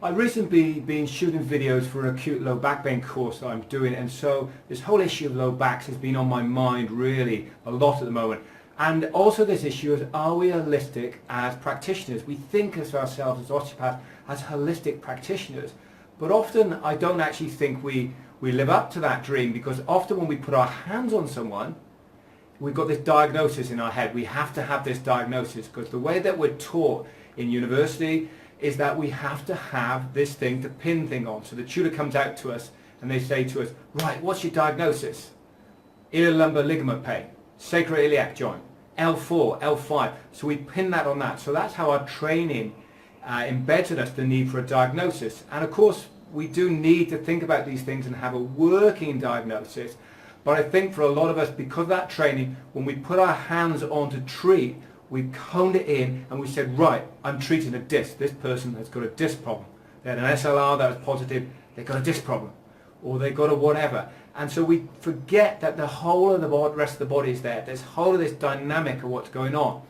I've recently been shooting videos for an acute low back pain course that I'm doing, and so this whole issue of low backs has been on my mind really a lot at the moment. And also this issue of, are we holistic as practitioners? We think of ourselves as osteopaths as holistic practitioners, but often I don't actually think we live up to that dream, because often when we put our hands on someone, we've got this diagnosis in our head. We have to have this diagnosis, because the way that we're taught in university is that we have to have this thing to pin thing on. So the tutor comes out to us and they say to us, right, what's your diagnosis? Iliolumbar ligament pain, sacroiliac joint, L4, L5. So we pin that on that. So that's how our training embeds in us the need for a diagnosis. And of course, we do need to think about these things and have a working diagnosis. But I think for a lot of us, because of that training, when we put our hands on to treat, we honed it in and we said, right, I'm treating a disc. This person has got a disc problem. They had an SLR that was positive, they've got a disc problem. Or they've got a whatever. And so we forget that the whole of the rest of the body is there. There's whole of this dynamic of what's going on.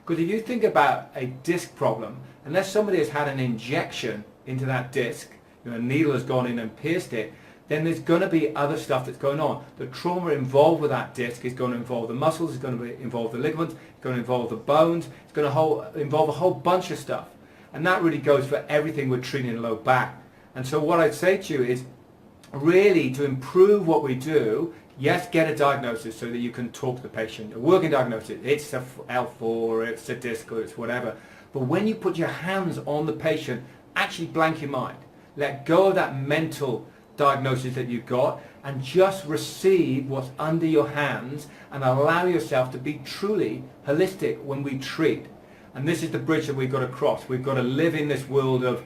Because if you think about a disc problem, unless somebody has had an injection into that disc, a needle has gone in and pierced it, then there's going to be other stuff that's going on. The trauma involved with that disc is going to involve the muscles, it's going to involve the ligaments, it's going to involve the bones, it's going to involve a whole bunch of stuff. And that really goes for everything we're treating in low back. And so what I'd say to you is, really to improve what we do, yes, get a diagnosis so that you can talk to the patient. A working diagnosis, it's a L4, or it's a disc, or it's whatever. But when you put your hands on the patient, actually blank your mind. Let go of that mental diagnosis that you've got and just receive what's under your hands and allow yourself to be truly holistic when we treat. And this is the bridge that we've got to cross. We've got to live in this world of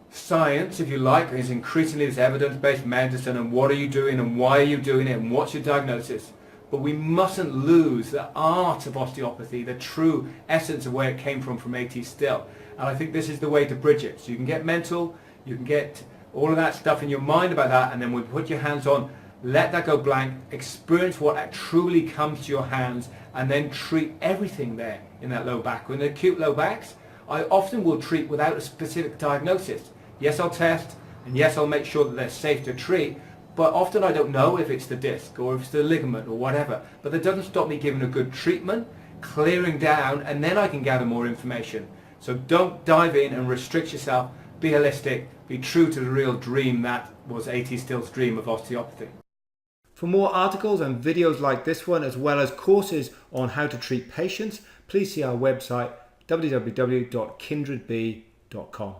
science, if you like, is increasingly this evidence-based medicine, and what are you doing and why are you doing it and what's your diagnosis. But we mustn't lose the art of osteopathy, the true essence of where it came from AT Still. And I think this is the way to bridge it. So you can get mental, you can get all of that stuff in your mind about that, and then when you put your hands on, let that go blank, experience what truly comes to your hands, and then treat everything there in that low back. With acute low backs, I often will treat without a specific diagnosis. Yes, I'll test, and yes, I'll make sure that they're safe to treat, but often I don't know if it's the disc or if it's the ligament or whatever. But that doesn't stop me giving a good treatment, clearing down, and then I can gather more information. So don't dive in and restrict yourself. Be holistic, be true to the real dream that was AT Still's dream of osteopathy. For more articles and videos like this one, as well as courses on how to treat patients, please see our website www.kindredbee.com.